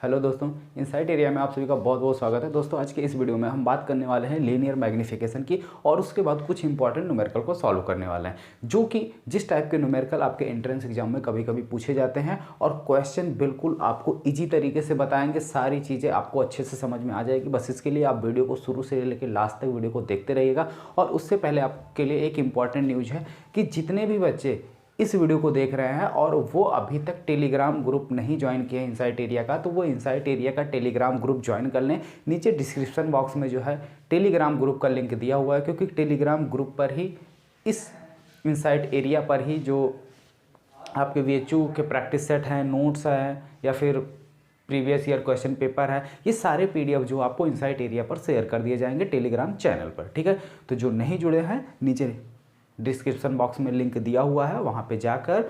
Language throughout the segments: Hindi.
हेलो दोस्तों, इनसाइट एरिया में आप सभी का बहुत बहुत स्वागत है। दोस्तों आज के इस वीडियो में हम बात करने वाले हैं लीनियर मैग्नीफिकेशन की और उसके बाद कुछ इंपॉर्टेंट न्यूमेरिकल को सॉल्व करने वाले हैं, जो कि जिस टाइप के न्यूमेरिकल आपके एंट्रेंस एग्जाम में कभी कभी पूछे जाते हैं और क्वेश्चन बिल्कुल आपको ईजी तरीके से बताएंगे। सारी चीज़ें आपको अच्छे से समझ में आ जाएगी। बस इसके लिए आप वीडियो को शुरू से लेकर लास्ट तक वीडियो को देखते रहिएगा। और उससे पहले आपके लिए एक इंपॉर्टेंट न्यूज़ है कि जितने भी बच्चे इस वीडियो को देख रहे हैं और वो अभी तक टेलीग्राम ग्रुप नहीं ज्वाइन किए इनसाइट एरिया का, तो वो इनसाइट एरिया का टेलीग्राम ग्रुप ज्वाइन कर लें। नीचे डिस्क्रिप्शन बॉक्स में जो है टेलीग्राम ग्रुप का लिंक दिया हुआ है, क्योंकि टेलीग्राम ग्रुप पर ही इस इनसाइट एरिया पर ही जो आपके VHU के प्रैक्टिस सेट हैं, नोट्स हैं या फिर प्रीवियस ईयर क्वेश्चन पेपर है, ये सारे PDF जो आपको इनसाइट एरिया पर शेयर कर दिए जाएंगे टेलीग्राम चैनल पर। ठीक है, तो जो नहीं जुड़े हैं नीचे डिस्क्रिप्शन बॉक्स में लिंक दिया हुआ है, वहाँ पे जाकर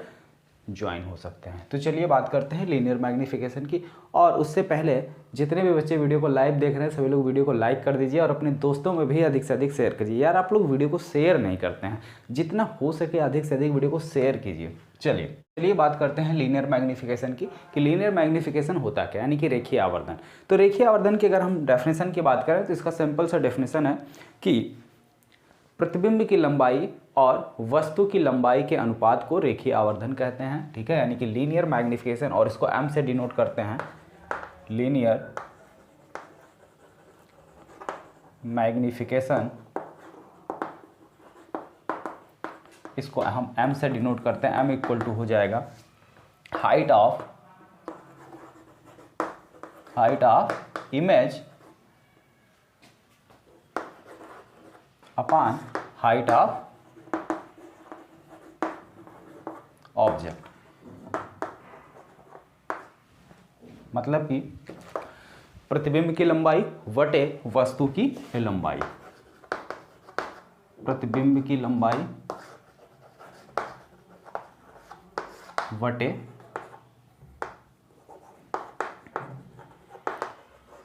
ज्वाइन हो सकते हैं। तो चलिए बात करते हैं लीनियर मैग्नीफिकेशन की। और उससे पहले जितने भी बच्चे वीडियो को लाइव देख रहे हैं सभी लोग वीडियो को लाइक कर दीजिए और अपने दोस्तों में भी अधिक से अधिक शेयर कीजिए। यार आप लोग वीडियो को शेयर नहीं करते हैं, जितना हो सके अधिक से अधिक वीडियो को शेयर कीजिए। चलिए बात करते हैं लीनियर मैग्नीफिकेशन की कि लीनियर मैग्नीफिकेशन होता क्या, यानी कि रेखीय आवर्धन। तो रेखीय आवर्धन की अगर हम डेफिनेशन की बात करें तो इसका सिंपल सा डेफिनेशन है कि प्रतिबिंब की लंबाई और वस्तु की लंबाई के अनुपात को रेखीय आवर्धन कहते हैं। ठीक है, यानी कि लीनियर मैग्नीफिकेशन, और इसको M से डिनोट करते हैं। लीनियर मैग्नीफिकेशन, इसको हम M से डिनोट करते हैं। M इक्वल टू हो जाएगा height of image upon height of object. मतलब कि प्रतिबिंब की लंबाई वटे वस्तु की लंबाई, प्रतिबिंब की लंबाई वटे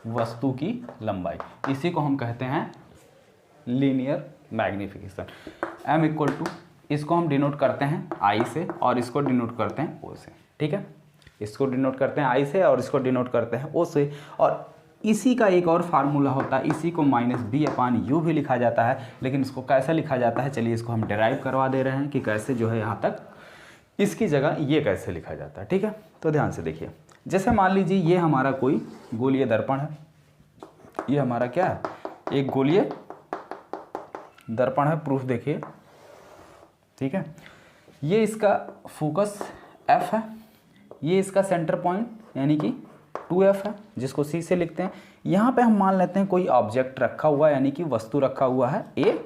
वस्तु की लंबाई, इसी को हम कहते हैं linear magnification. M equal to, इसको हम डिनोट करते हैं I से और इसको डिनोट करते हैं O से। ठीक है, इसको डिनोट करते हैं I से और इसको डिनोट करते हैं O से। और इसी का एक और फार्मूला होता है, इसी को -B/U भी लिखा जाता है। लेकिन इसको कैसे लिखा जाता है, चलिए इसको हम डिराइव करवा दे रहे हैं कि कैसे जो है यहाँ तक इसकी जगह ये कैसे लिखा जाता है। ठीक है, तो ध्यान से देखिए। जैसे मान लीजिए ये हमारा कोई गोलीय दर्पण है, ये हमारा क्या है, एक गोलीय दर्पण है। प्रूफ देखिए। ठीक है, ये इसका फोकस F है, ये इसका सेंटर पॉइंट यानी कि 2F है, जिसको C से लिखते हैं। यहाँ पे हम मान लेते हैं कोई ऑब्जेक्ट रखा हुआ है, यानी कि वस्तु रखा हुआ है A।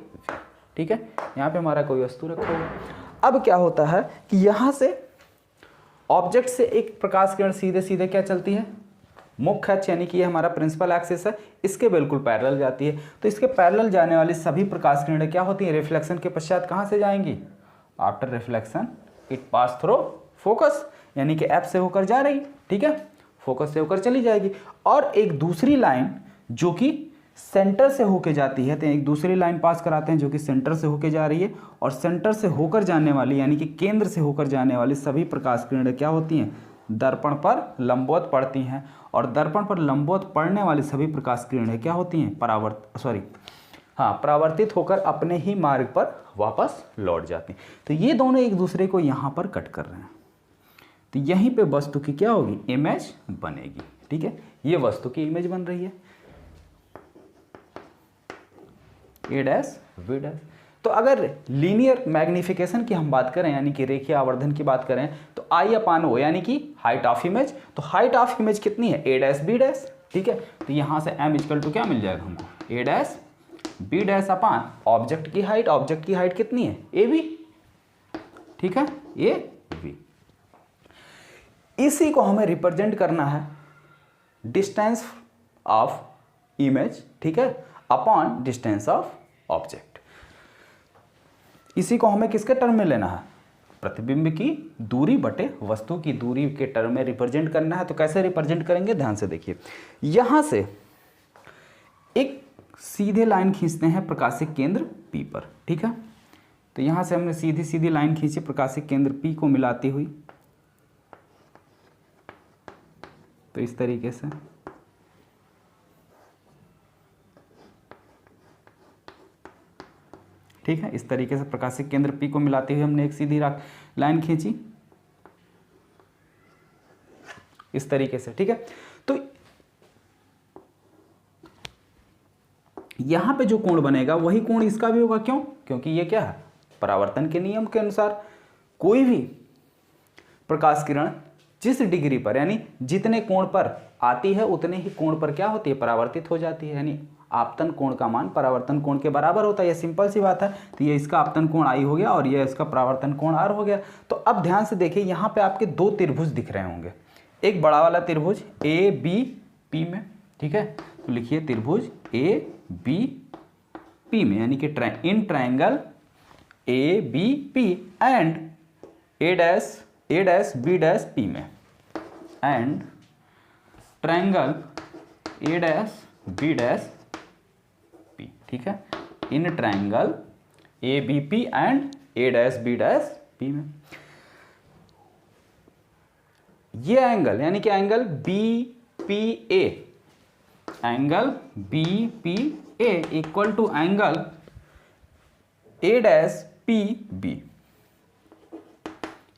ठीक है, यहाँ पे हमारा कोई वस्तु रखा हुआ है। अब क्या होता है कि यहाँ से ऑब्जेक्ट से एक प्रकाश किरण सीधे सीधे क्या चलती है, मुख्य अक्ष, यानी कि ये हमारा प्रिंसिपल एक्सिस है, इसके बिल्कुल पैरेलल जाती है। तो इसके पैरेलल जाने वाली सभी प्रकाश किरणें क्या होती हैं, रिफ्लेक्शन के पश्चात कहाँ से जाएंगी, after reflection it pass through focus, यानी कि F से होकर जा रही। ठीक है, फोकस से होकर चली जाएगी। और एक दूसरी लाइन जो कि सेंटर से होकर जाती है, तो एक दूसरी लाइन पास कराते हैं जो कि सेंटर से होकर जा रही है। और सेंटर से होकर जाने वाली यानी कि केंद्र से होकर जाने वाली सभी प्रकाश किरणें क्या होती हैं, दर्पण पर लंबवत पड़ती हैं। और दर्पण पर लंबवत पड़ने वाली सभी प्रकाश किरणें क्या होती हैं, परावर्तित होकर अपने ही मार्ग पर वापस लौट जाती हैं। तो ये दोनों एक दूसरे को यहाँ पर कट कर रहे हैं, तो यहीं पे वस्तु की क्या होगी, इमेज बनेगी। ठीक है, ये वस्तु की इमेज बन रही है A', B'। तो अगर लीनियर मैग्नीफिकेशन की हम बात करें, यानी कि रेखीय आवर्धन की बात करें, तो I/O यानी कि हाइट ऑफ इमेज। तो हाइट ऑफ इमेज कितनी है, A', B'। ठीक है, तो यहाँ से M इक्वल टू क्या मिल जाएगा हमको, A', B' अपॉन ऑब्जेक्ट की हाइट। ऑब्जेक्ट की हाइट कितनी है, AB। ठीक है, AB। इसी को हमें रिप्रेजेंट करना है डिस्टेंस ऑफ इमेज, ठीक है, अपॉन डिस्टेंस ऑफ ऑब्जेक्ट। इसी को हमें किसके टर्म में लेना है, प्रतिबिंब की दूरी बटे वस्तु की दूरी के टर्म में रिप्रेजेंट करना है। तो कैसे रिप्रेजेंट करेंगे, ध्यान से देखिए। यहां से एक सीधे लाइन खींचते हैं प्रकाशिक केंद्र P पर। ठीक है, तो यहां से हमने सीधी सीधी लाइन खींची प्रकाशिक केंद्र P को मिलाती हुई। तो इस तरीके से ठीक है, इस तरीके से प्रकाशिक केंद्र P को मिलाते हुए हमने एक सीधी लाइन खींची इस तरीके से। ठीक है, तो यहां पे जो कोण बनेगा वही कोण इसका भी होगा। क्यों? क्योंकि ये क्या है, परावर्तन के नियम के अनुसार कोई भी प्रकाश किरण जिस डिग्री पर यानी जितने कोण पर आती है उतने ही कोण पर क्या होती है, परावर्तित हो जाती है। यानी आपतन कोण का मान परावर्तन कोण के बराबर होता है। ये सिंपल सी बात है। तो ये इसका आपतन कोण I हो गया और ये इसका परावर्तन कोण R हो गया। तो अब ध्यान से देखिए, यहाँ पे आपके दो त्रिभुज दिख रहे होंगे, एक बड़ा वाला त्रिभुज ABP में। ठीक है, तो लिखिए त्रिभुज ABP में, यानी कि इन triangle ABP and A', B' P में, एंड ट्रायंगल A', B', ठीक है, इन triangle ABP and A', B' में। ये एंगल यानी कि angle BPA, angle BPA equal to angle A'PB,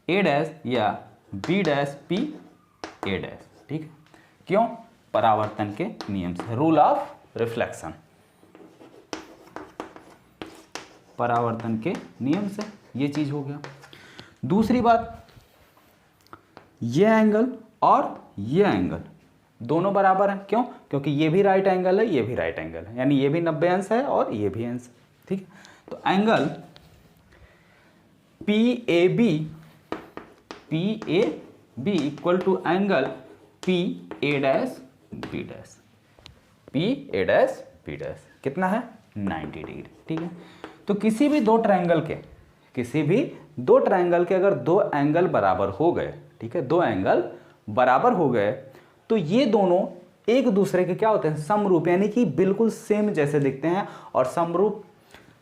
A' या B'P A'। ठीक है, क्यों? परावर्तन के नियम से, रूल ऑफ रिफ्लेक्शन, परावर्तन के नियम से ये चीज हो गया। दूसरी बात, ये एंगल और ये एंगल दोनों बराबर हैं। क्यों? क्योंकि ये भी राइट एंगल है, ये भी राइट एंगल है, यानी ये भी 90 अंश है और ये भी अंश। ठीक है, तो angle PAB equal to angle PA', B', कितना है, 90 डिग्री। ठीक है, तो किसी भी दो ट्रायंगल के अगर दो एंगल बराबर हो गए, ठीक है, दो एंगल बराबर हो गए, तो ये दोनों एक दूसरे के क्या होते हैं, समरूप, यानी कि बिल्कुल सेम जैसे दिखते हैं। और समरूप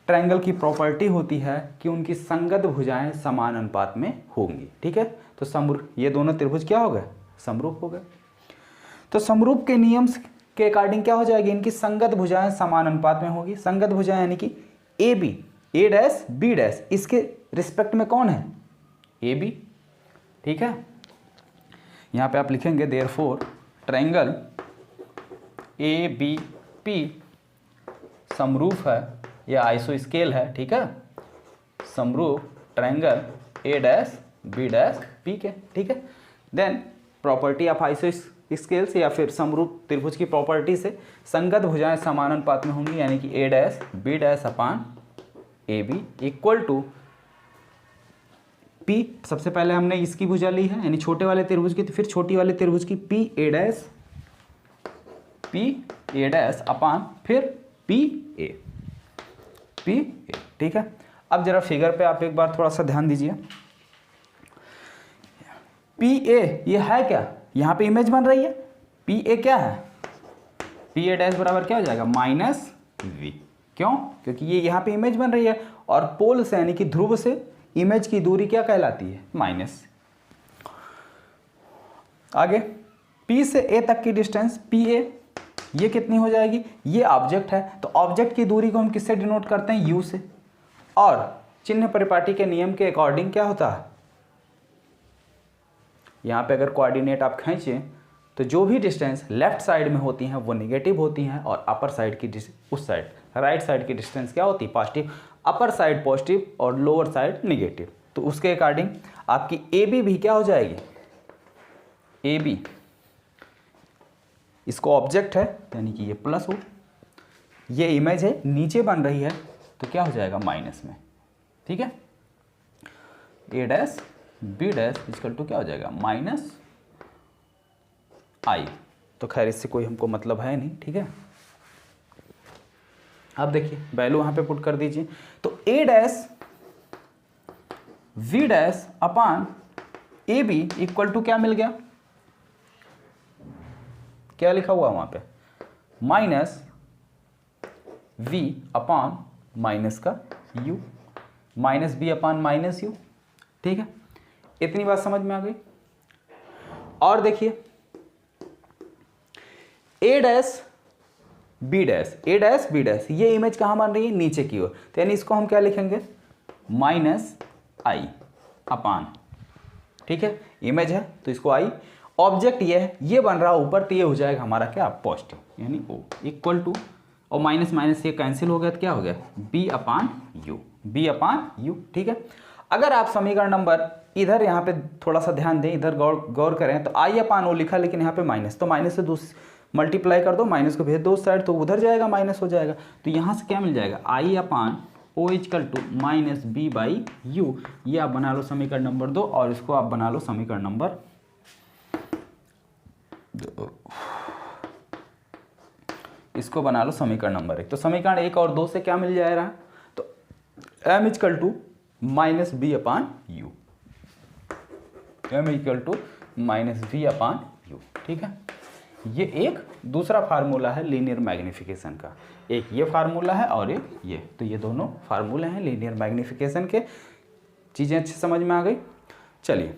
ट्रायंगल की प्रॉपर्टी होती है कि उनकी संगत भुजाएं समान अनुपात में होंगी। ठीक है, तो समरूप, ये दोनों त्रिभुज क्या हो गए, समरूप हो गए। तो समरूप के नियम के अकॉर्डिंग क्या हो जाएगी, इनकी संगत भुजाएं समान अनुपात में होगी। संगत भुजाएं यानी कि AB, A', B', इसके रिस्पेक्ट में कौन है, AB। ठीक है, यहां पे आप लिखेंगे देयरफॉर ट्रायंगल ABP समरूप है या आइसोस्केल है। ठीक है, समरूप ट्रायंगल A', B', P के। ठीक है, देन प्रॉपर्टी ऑफ आइसोस्केल्स या फिर समरूप त्रिभुज की प्रॉपर्टी से संगत भुजाएं समान अनुपात में होंगी, यानी कि A', B' upon AB equal to P। सबसे पहले हमने इसकी भुजा ली है यानी छोटे वाले त्रिभुज की, तो फिर छोटी वाले त्रिभुज की PA' अपान फिर PA। ठीक है, अब जरा फिगर पे आप एक बार थोड़ा सा ध्यान दीजिए। PA ये है क्या, यहाँ पे इमेज बन रही है, PA क्या है, PA' बराबर क्या हो जाएगा, -V। क्यों? क्योंकि ये यहाँ पे इमेज बन रही है और पोल से यानी कि ध्रुव से इमेज की दूरी क्या कहलाती है, माइनस। आगे P से A तक की डिस्टेंस PA, ये कितनी हो जाएगी, ये ऑब्जेक्ट है, तो ऑब्जेक्ट की दूरी को हम किससे डिनोट करते हैं, U से। और चिन्ह परिपाटी के नियम के अकॉर्डिंग क्या होता है, यहाँ पे अगर कोऑर्डिनेट आप खींचें तो जो भी डिस्टेंस लेफ्ट साइड में होती हैं वो नेगेटिव होती हैं और अपर साइड की उस साइड राइट साइड की डिस्टेंस क्या होती है, पॉजिटिव। अपर साइड पॉजिटिव और लोअर साइड नेगेटिव। तो उसके अकॉर्डिंग आपकी AB भी क्या हो जाएगी, AB इसको ऑब्जेक्ट है यानी कि ये प्लस हो, ये इमेज है नीचे बन रही है तो क्या हो जाएगा, माइनस में। ठीक है, A', B' इक्वल टू क्या हो जाएगा, -I। तो खैर इससे कोई हमको मतलब है नहीं। ठीक है, अब देखिए वैल्यू वहां पे पुट कर दीजिए, तो A', V' upon AB equal to क्या मिल गया, क्या लिखा हुआ वहां पे, -V अपान माइनस का U, -B अपान -U। ठीक है, इतनी बात समझ में आ गई। और देखिए ए डैश बी डैश, ए डैश बी डैश, ये इमेज कहाँ बन रही है, नीचे की ओर, तो यानी इसको हम क्या लिखेंगे, माइनस आई अपान, ठीक है, इमेज है तो इसको आई, ऑब्जेक्ट ये है, ये बन रहा ऊपर, तो ये हो जाएगा हमारा क्या, पॉजिटिव, यानी ओ इक्वल टू, और माइनस माइनस ये कैंसिल हो गया तो क्या हो गया, B upon U, B upon U, ठीक है। अगर आप समीकरण नंबर इधर यहाँ पे थोड़ा सा ध्यान दें, इधर गौर करें, तो आई अपान ओ लिखा, लेकिन यहाँ पे माइनस, तो माइनस से मल्टीप्लाई कर दो, माइनस को भेज दो उस साइड, तो उधर जाएगा माइनस हो जाएगा, तो यहाँ से क्या मिल जाएगा, I upon O equal to minus V by U, ये आप बना लो समीकरण नंबर 2, और इसको आप बना लो समीकरण नंबर, इसको बना लो समीकरण नंबर 1। तो समीकरण 1 और 2 से क्या मिल जा रहा है, तो m equal to minus B upon U, m equal to minus B upon U, ठीक है। ये एक दूसरा फार्मूला है लीनियर मैग्निफिकेशन का, एक ये फार्मूला है और एक ये, तो ये दोनों फार्मूले हैं लीनियर मैग्निफिकेशन के। चीज़ें अच्छी समझ में आ गई। चलिए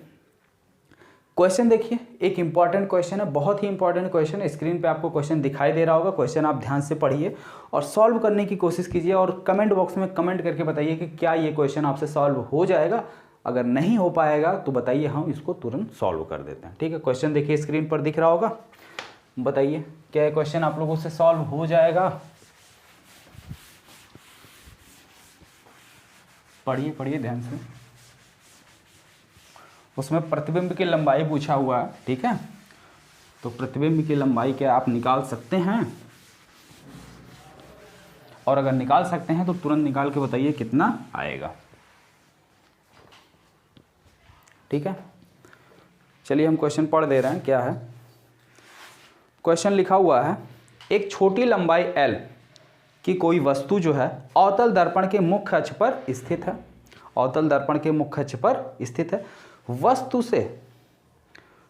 क्वेश्चन देखिए, एक इंपॉर्टेंट क्वेश्चन है, बहुत ही इंपॉर्टेंट क्वेश्चन है। स्क्रीन पे आपको क्वेश्चन दिखाई दे रहा होगा, क्वेश्चन आप ध्यान से पढ़िए और सॉल्व करने की कोशिश कीजिए, और कमेंट बॉक्स में कमेंट करके बताइए कि क्या ये क्वेश्चन आपसे सॉल्व हो जाएगा। अगर नहीं हो पाएगा तो बताइए, हम इसको तुरंत सॉल्व कर देते हैं, ठीक है। क्वेश्चन देखिए, स्क्रीन पर दिख रहा होगा, बताइए क्या ये क्वेश्चन आप लोगों से सॉल्व हो जाएगा। पढ़िए पढ़िए ध्यान से। उसमें प्रतिबिंब की लंबाई पूछा हुआ है, ठीक है, तो प्रतिबिंब की लंबाई क्या आप निकाल सकते हैं, और अगर निकाल सकते हैं तो तुरंत निकाल के बताइए कितना आएगा, ठीक है। चलिए हम क्वेश्चन पढ़ दे रहे हैं, क्या है क्वेश्चन लिखा हुआ है, एक छोटी लंबाई l की कोई वस्तु जो है अवतल दर्पण के मुख्य अक्ष पर स्थित है, अवतल दर्पण के मुख्य अक्ष पर स्थित है,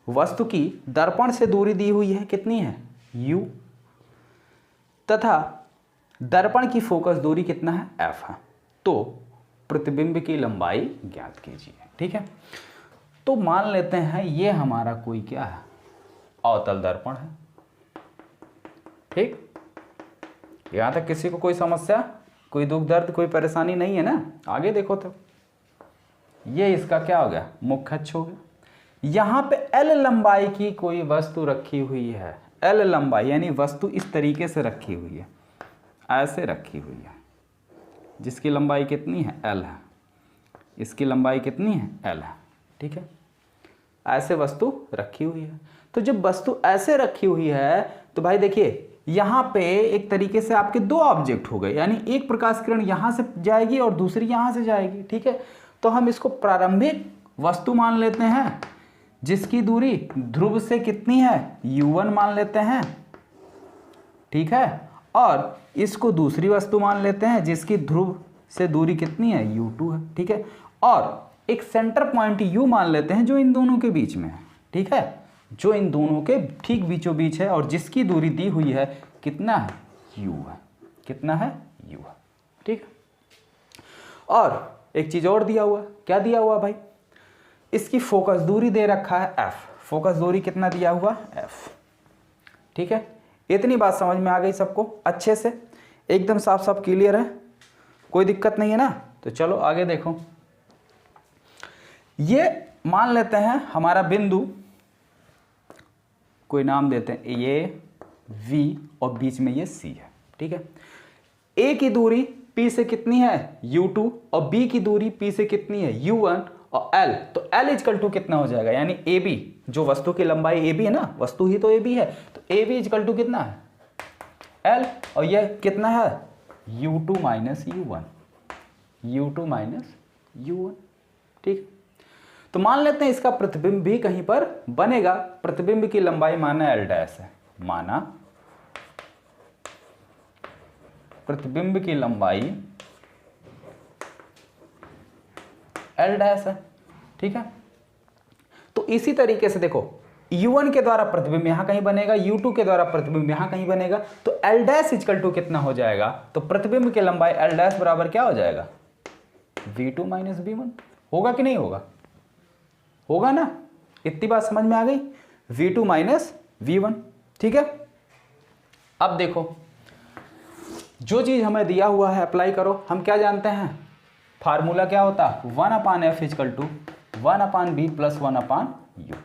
वस्तु की दर्पण से दूरी दी हुई है, कितनी है u, तथा दर्पण की फोकस दूरी कितना है f है, तो प्रतिबिंब की लंबाई ज्ञात कीजिए, ठीक है। तो मान लेते हैं ये हमारा कोई क्या है, अवतल दर्पण है, ठीक। यहां तक किसी को कोई समस्या, कोई दुख दर्द, कोई परेशानी नहीं है ना। आगे देखो तो ये इसका क्या हो गया, मुख्य अक्ष हो गया। यहां पे L लंबाई की कोई वस्तु रखी हुई है, L लंबाई यानी वस्तु इस तरीके से रखी हुई है, ऐसे रखी हुई है, जिसकी लंबाई कितनी है L है, इसकी लंबाई कितनी है L है, ठीक है। ऐसे वस्तु रखी हुई है, तो जब वस्तु ऐसे रखी हुई है तो भाई देखिए यहाँ पे एक तरीके से आपके दो ऑब्जेक्ट हो गए, यानी एक प्रकाश किरण यहाँ से जाएगी और दूसरी यहाँ से जाएगी, ठीक है। तो हम इसको प्रारंभिक वस्तु मान लेते हैं, जिसकी दूरी ध्रुव से कितनी है u1 मान लेते हैं, ठीक है, और इसको दूसरी वस्तु मान लेते हैं जिसकी ध्रुव से दूरी कितनी है u2 है, ठीक है, और एक सेंटर पॉइंट u मान लेते हैं जो इन दोनों के बीच में है, ठीक है, जो इन दोनों के ठीक बीचों बीच है, और जिसकी दूरी दी हुई है कितना है u है, कितना है u है, ठीक है। और एक चीज और दिया हुआ, क्या दिया हुआ भाई, इसकी फोकस दूरी दे रखा है f, फोकस दूरी कितना दिया हुआ f, ठीक है। इतनी बात समझ में आ गई सबको अच्छे से, एकदम साफ साफ क्लियर है, कोई दिक्कत नहीं है ना। तो चलो आगे देखो, ये मान लेते हैं हमारा बिंदु, कोई नाम देते हैं, ये V और बीच में ये C है, ठीक है। A की दूरी P से कितनी है U2, और B की दूरी P से कितनी है U1, और L, तो L इजकल टू कितना हो जाएगा, यानी AB, जो वस्तु की लंबाई AB है ना, वस्तु ही तो AB है, तो AB इजकल टू कितना है L, और यह कितना है U2 minus U1, U2 minus U1, ठीक। तो मान लेते हैं इसका प्रतिबिंब भी कहीं पर बनेगा, प्रतिबिंब की लंबाई माना L डैश है, माना प्रतिबिंब की लंबाई L डैश है, ठीक है। तो इसी तरीके से देखो, U1 के द्वारा प्रतिबिंब यहां कहीं बनेगा, U2 के द्वारा प्रतिबिंब यहां कहीं बनेगा, तो L डैश इक्वल टू कितना हो जाएगा, तो प्रतिबिंब की लंबाई L डैश बराबर क्या हो जाएगा V2 माइनस V1, होगा कि नहीं होगा, होगा ना। इतनी बात समझ में आ गई, V2 माइनस V1, ठीक है। अब देखो, जो चीज़ हमें दिया हुआ है अप्लाई करो। हम क्या जानते हैं, फार्मूला क्या होता है, 1/f is equal to 1/b plus 1/u,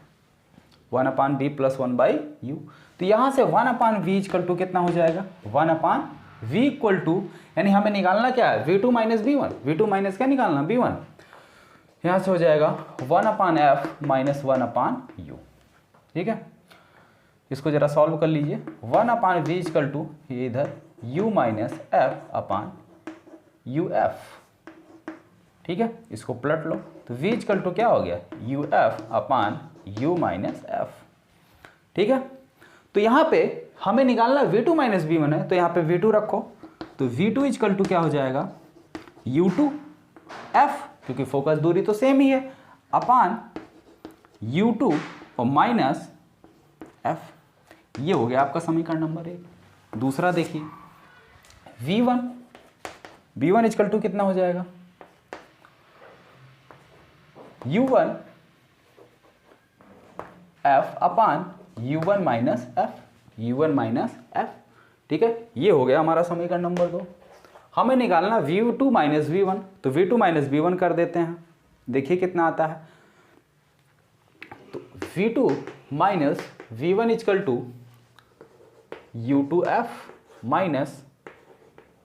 1/b plus 1/u। तो यहाँ से 1/v इजकल टू कितना हो जाएगा, 1/v इक्वल टू, यानी हमें निकालना क्या है, v2 minus b1, v2 minus क्या निकालना, b1। यहाँ से हो जाएगा 1/f माइनस 1/u। ठीक है, इसको जरा सॉल्व कर लीजिए। 1/v इजकल टू ये इधर u माइनस f अपान uf। ठीक है, इसको पलट लो तो v इजकल टू क्या हो गया, uf अपान u माइनस f। ठीक है, तो यहाँ पे हमें निकालना v2 माइनस b1 है, तो यहाँ पे v2 रखो, तो v2 इजकल टू क्या हो जाएगा, u2 f, क्योंकि फोकस दूरी तो सेम ही है, अपान u2 और माइनस f। ये हो गया आपका समीकरण नंबर 1। दूसरा देखिए, v1 इजकल टू कितना हो जाएगा, u1 f अपान u1 minus f, u1 minus f। ठीक है, ये हो गया हमारा समीकरण नंबर 2। हमें निकालना v2 माइनस v1, तो v2 माइनस v1 कर देते हैं, देखिए कितना आता है। तो v2 minus v1 equal to u2f minus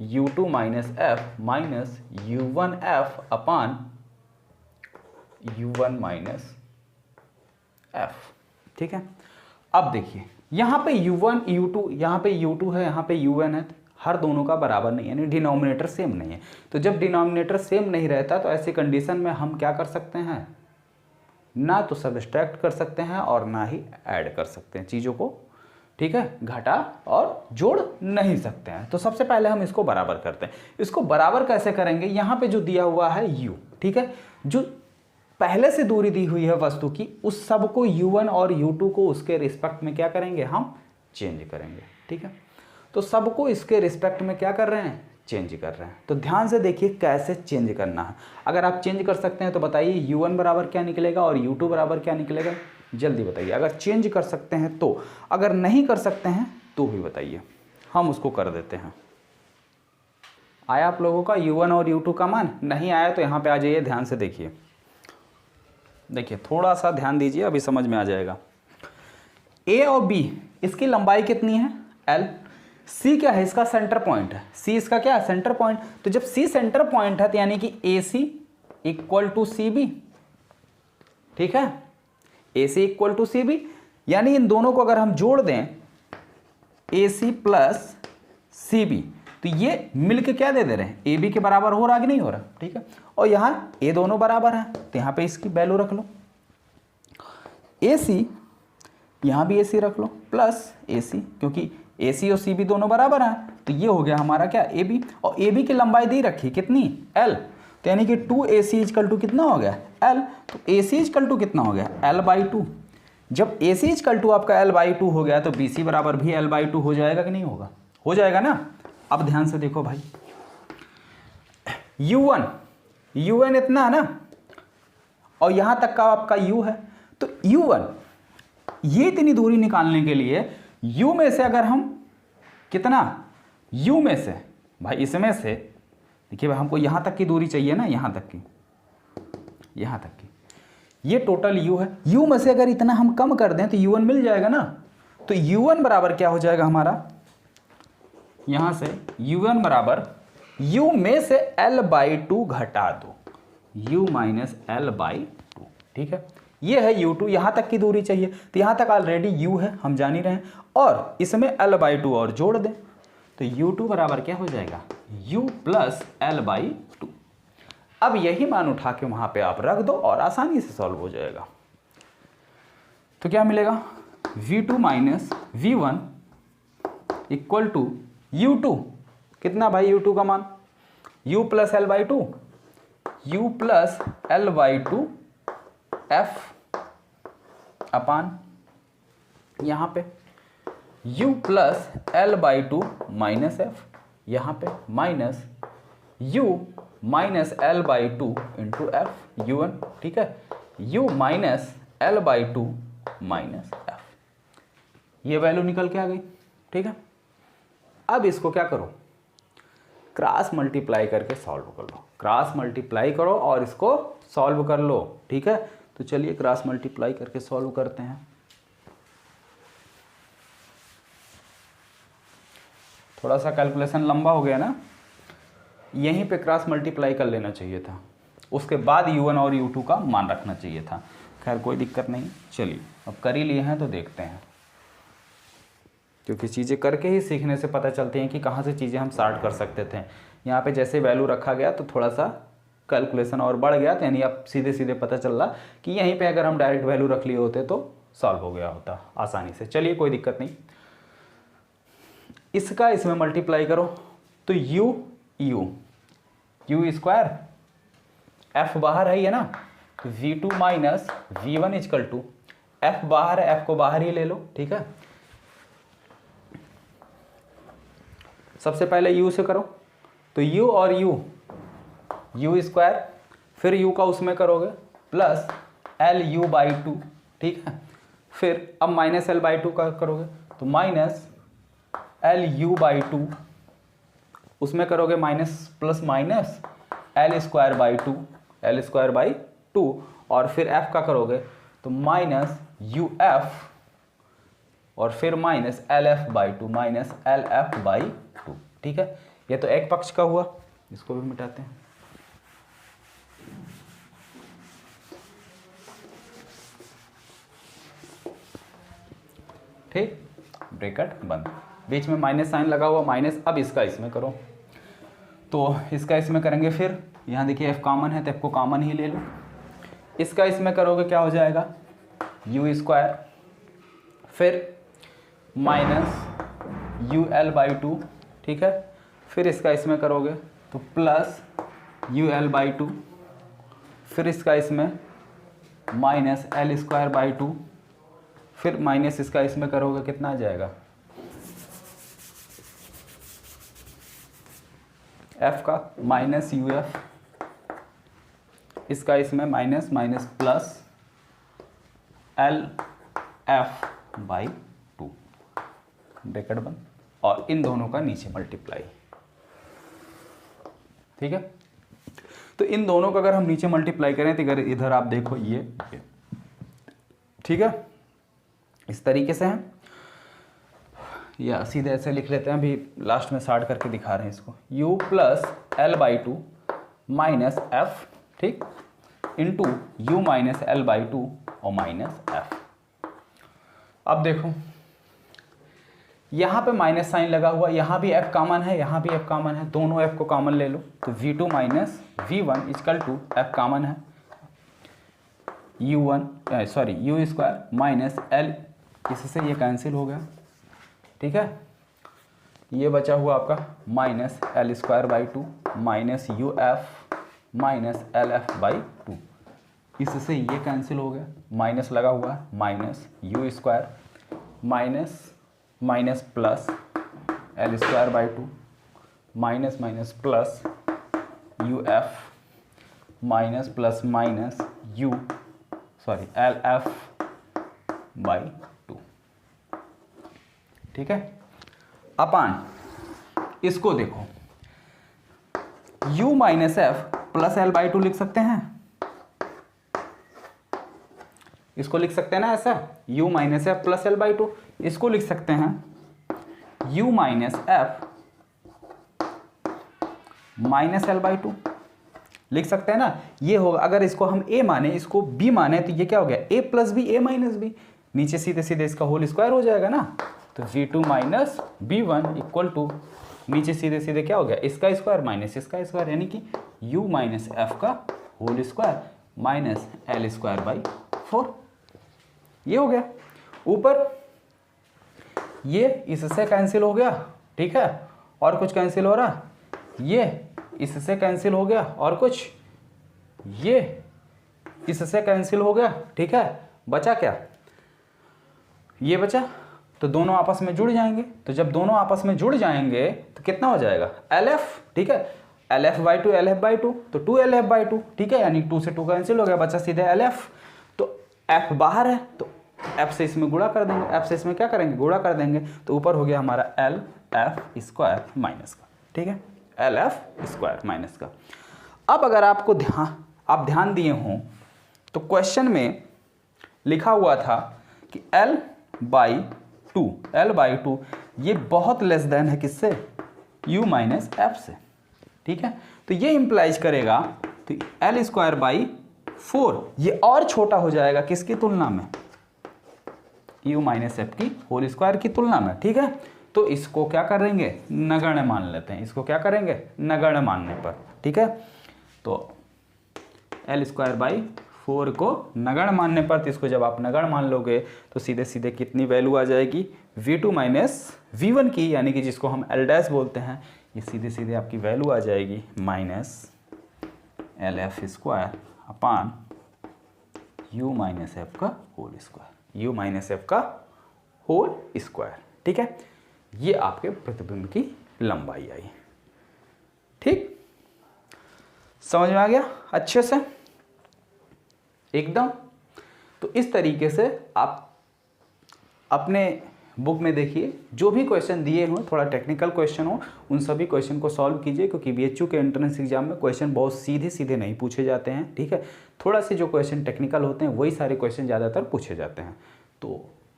u2 minus f minus u1f upon u1 minus f। ठीक है, अब देखिए यहाँ पे u1 u2, यहाँ पे u2 है, यहाँ पे un है, हर दोनों का बराबर नहीं है, यानी डिनोमिनेटर सेम नहीं है। तो जब डिनोमिनेटर सेम नहीं रहता तो ऐसी कंडीशन में हम क्या कर सकते हैं, ना तो सब्सट्रैक्ट कर सकते हैं और ना ही ऐड कर सकते हैं चीज़ों को। ठीक है, घटा और जोड़ नहीं सकते हैं। तो सबसे पहले हम इसको बराबर करते हैं। इसको बराबर कैसे करेंगे, यहाँ पे जो दिया हुआ है u, ठीक है, जो पहले से दूरी दी हुई है वस्तु की, उस सब को u1 और u2 को उसके रिस्पेक्ट में क्या करेंगे, हम चेंज करेंगे। ठीक है, तो सबको इसके रिस्पेक्ट में क्या कर रहे हैं, चेंज कर रहे हैं। तो ध्यान से देखिए कैसे चेंज करना है। अगर आप चेंज कर सकते हैं तो बताइए u1 बराबर क्या निकलेगा और u2 बराबर क्या निकलेगा, जल्दी बताइए। अगर चेंज कर सकते हैं तो, अगर नहीं कर सकते हैं तो भी बताइए, हम उसको कर देते हैं। आया आप लोगों का u1 और u2 का मान? नहीं आया तो यहाँ पे आ जाइए, ध्यान से देखिए, देखिए थोड़ा सा ध्यान दीजिए, अभी समझ में आ जाएगा। a और b इसकी लंबाई कितनी है, l। c क्या है, इसका सेंटर पॉइंट है, c इसका क्या है, सेंटर पॉइंट। तो जब c सेंटर पॉइंट है तो यानी कि ac equal to C B. ठीक है, AC equal to C B, यानी इन दोनों को अगर हम जोड़ दें AC प्लस सी बी, तो ये मिलके क्या दे रहे हैं, AB के बराबर हो रहा कि नहीं हो रहा। ठीक है, और यहाँ A दोनों बराबर हैं तो यहाँ पे इसकी वैल्यू रख लो, AC, यहाँ भी AC रख लो प्लस AC, क्योंकि AC और CB दोनों बराबर हैं। तो ये हो गया हमारा क्या, AB, और AB की लंबाई दी रखी कितनी, L। तो यानी कि 2AC इजकल टू कितना हो गया, L। तो AC इजकल टू कितना हो गया, L/2। जब AC इजकल टू आपका L/2 हो गया तो BC बराबर भी L/2 हो जाएगा कि नहीं होगा, हो जाएगा ना। अब ध्यान से देखो भाई, U1 इतना है ना, और यहाँ तक का आपका U है, तो U1, ये इतनी दूरी निकालने के लिए U में से अगर हम कितना, U में से भाई, इसमें से देखिए हमको यहाँ तक की दूरी चाहिए ना, यहाँ तक की, यहाँ तक की, ये टोटल U है। U में से अगर इतना हम कम कर दें तो U1 मिल जाएगा ना। तो U1 बराबर क्या हो जाएगा हमारा, यहाँ से U1 बराबर U में से L/2 घटा दो, U माइनस L/2। ठीक है, ये है U2, यहाँ तक की दूरी चाहिए, तो यहाँ तक ऑलरेडी U है, हम जान ही रहे हैं, और इसमें L/2 और जोड़ दें तो U2 बराबर क्या हो जाएगा, U प्लस L/2। अब यही मान उठा के वहाँ पे आप रख दो और आसानी से सॉल्व हो जाएगा। तो क्या मिलेगा, V2 minus V1 equal to U2, कितना भाई U2 का मान, U plus L/2, U plus L/2 F अपान यहाँ पे U plus L/2 minus F, यहाँ पे minus U minus L/2 into F U1। ठीक है, U minus L/2 minus F, ये वैल्यू निकल के आ गई। ठीक है, अब इसको क्या करो, क्रॉस मल्टीप्लाई करके सॉल्व कर लो, क्रॉस मल्टीप्लाई करो और इसको सॉल्व कर लो, ठीक है। तो चलिए क्रॉस मल्टीप्लाई करके सॉल्व करते हैं। थोड़ा सा कैलकुलेशन लंबा हो गया ना, यहीं पे क्रॉस मल्टीप्लाई कर लेना चाहिए था, उसके बाद u1 और u2 का मान रखना चाहिए था। खैर कोई दिक्कत नहीं, चलिए अब कर ही लिए हैं तो देखते हैं, क्योंकि चीज़ें करके ही सीखने से पता चलती हैं कि कहाँ से चीज़ें हम स्टार्ट कर सकते थे। यहाँ पे जैसे वैल्यू रखा गया तो थोड़ा सा कैलकुलेशन और बढ़ गया, तो यानी अब सीधे सीधे पता चल रहा कि यहीं पे अगर हम डायरेक्ट वैल्यू रख लिए होते तो सॉल्व हो गया होता आसानी से। चलिए कोई दिक्कत नहीं, इसका इसमें मल्टीप्लाई करो तो u स्क्वायर, f बाहर है ना, तो v2 minus v1 equal to, f बाहर है, f को बाहर ही ले लो, ठीक है। सबसे पहले u से करो तो u और u स्क्वायर, फिर u का उसमें करोगे प्लस lu/2, ठीक है। फिर अब माइनस l/2 का करोगे तो माइनस lu/2, उसमें करोगे माइनस प्लस माइनस l²/2 और फिर f का करोगे तो माइनस uf और फिर माइनस lf/2 माइनस lf/2, ठीक है। ये तो एक पक्ष का हुआ, इसको भी मिटाते हैं। ठीक, ब्रैकेट बंद, बीच में माइनस साइन लगा हुआ माइनस। अब इसका इसमें करो तो इसका इसमें करेंगे, फिर यहाँ देखिए f कॉमन है तो f को कॉमन ही ले लो। इसका इसमें करोगे क्या हो जाएगा u स्क्वायर, फिर माइनस ul/2, ठीक है। फिर इसका इसमें करोगे तो प्लस ul/2, फिर इसका इसमें माइनस l²/2, फिर माइनस इसका इसमें करोगे कितना आ जाएगा f का माइनस uf, इसका इसमें minus minus plus lf/2, bracket बंद, और इन दोनों का नीचे मल्टीप्लाई, ठीक है। तो इन दोनों का अगर हम नीचे मल्टीप्लाई करें तो अगर इधर आप देखो ये, ठीक है, इस तरीके से है, या सीधे ऐसे लिख लेते हैं, अभी लास्ट में शार्ट करके दिखा रहे हैं इसको, u plus l/2 minus f, ठीक, इंटू u माइनस l/2 और माइनस f। अब देखो यहाँ पे माइनस साइन लगा हुआ, यहाँ भी f कॉमन है, यहाँ भी f कॉमन है, दोनों f को कॉमन ले लो तो v2 minus v1 equal to f common है u स्क्वायर माइनस l, इससे ये कैंसिल हो गया, ठीक है। ये बचा हुआ आपका minus l²/2 minus uf minus lf/2, इससे ये कैंसिल हो गया, माइनस लगा हुआ है, minus u square minus minus plus l²/2 minus minus plus uf minus plus minus lf/2, ठीक है। अपान इसको देखो, u minus f plus l/2 लिख सकते हैं, इसको लिख सकते हैं ना ऐसा, u minus f plus l/2, इसको लिख सकते हैं u minus f minus l/2, लिख सकते हैं ना। ये होगा, अगर इसको हम a माने, इसको b माने, तो ये क्या हो गया a plus b a minus b, नीचे सीधे सीधे इसका होल स्क्वायर हो जाएगा ना, तो v2 minus b1 equal to, नीचे सीधे सीधे क्या हो गया इसका स्क्वायर माइनस इसका स्क्वायर, यानी कि u माइनस f का होल स्क्वायर माइनस l²/4, ये हो गया। ऊपर ये इससे कैंसिल हो गया, ठीक है, और कुछ कैंसिल हो रहा, ये इससे कैंसिल हो गया, और कुछ ये इससे कैंसिल हो गया, ठीक है। बचा क्या, ये बचा, तो दोनों आपस में जुड़ जाएंगे, तो जब दोनों आपस में जुड़ जाएंगे तो कितना हो जाएगा lf, ठीक है, lf/2 lf/2 तो 2lf/2, ठीक है, यानी 2 से 2 कैंसिल हो गया, बचा सीधे lf, तो f बाहर है तो एफ से इसमें गुणा कर देंगे, एफ से इसमें क्या करेंगे, गुणा कर देंगे, तो ऊपर हो गया हमारा एल एफ स्क्वायर माइनस का, ठीक है, एल एफ स्क्वायर माइनस का। अब अगर आपको ध्यान दिए हों तो क्वेश्चन में लिखा हुआ था कि L बाई टू ये बहुत लेस देन है किससे, U माइनस एफ से, ठीक है। तो ये इंप्लाइज करेगा तो एल स्क्वायर बाई 4 ये और छोटा हो जाएगा किसकी तुलना में, U माइनस एफ की होल स्क्वायर की तुलना में, ठीक है। तो इसको क्या करेंगे, नगण्य मान लेते हैं, इसको क्या करेंगे, नगण्य मानने पर, ठीक है। तो एल स्क्वायर बाई 4 को नगण्य मानने पर, तो इसको जब आप नगण्य मान लोगे तो सीधे सीधे कितनी वैल्यू आ जाएगी, V2 माइनस V1 की, यानी कि जिसको हम L डैश बोलते हैं, ये सीधे सीधे आपकी वैल्यू आ जाएगी minus L F square upon U minus F का whole square, U minus F का होल स्क्वायर, ठीक है। ये आपके प्रतिबिंब की लंबाई आई, ठीक, समझ में आ गया अच्छे से एकदम। तो इस तरीके से आप अपने बुक में देखिए, जो भी क्वेश्चन दिए हों, थोड़ा टेक्निकल क्वेश्चन हो, उन सभी क्वेश्चन को सॉल्व कीजिए, क्योंकि बीएचयू के एंट्रेंस एग्जाम में क्वेश्चन बहुत सीधे सीधे नहीं पूछे जाते हैं, ठीक है। थोड़ा से जो क्वेश्चन टेक्निकल होते हैं वही सारे क्वेश्चन ज़्यादातर पूछे जाते हैं। तो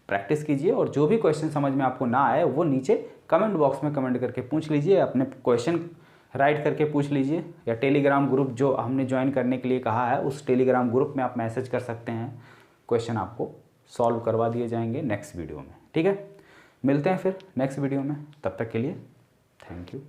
प्रैक्टिस कीजिए, और जो भी क्वेश्चन समझ में आपको ना आए वो नीचे कमेंट बॉक्स में कमेंट करके पूछ लीजिए, अपने क्वेश्चन राइट करके पूछ लीजिए, या टेलीग्राम ग्रुप जो हमने ज्वाइन करने के लिए कहा है उस टेलीग्राम ग्रुप में आप मैसेज कर सकते हैं, क्वेश्चन आपको सॉल्व करवा दिए जाएंगे नेक्स्ट वीडियो में, ठीक है। मिलते हैं फिर नेक्स्ट वीडियो में, तब तक के लिए थैंक यू।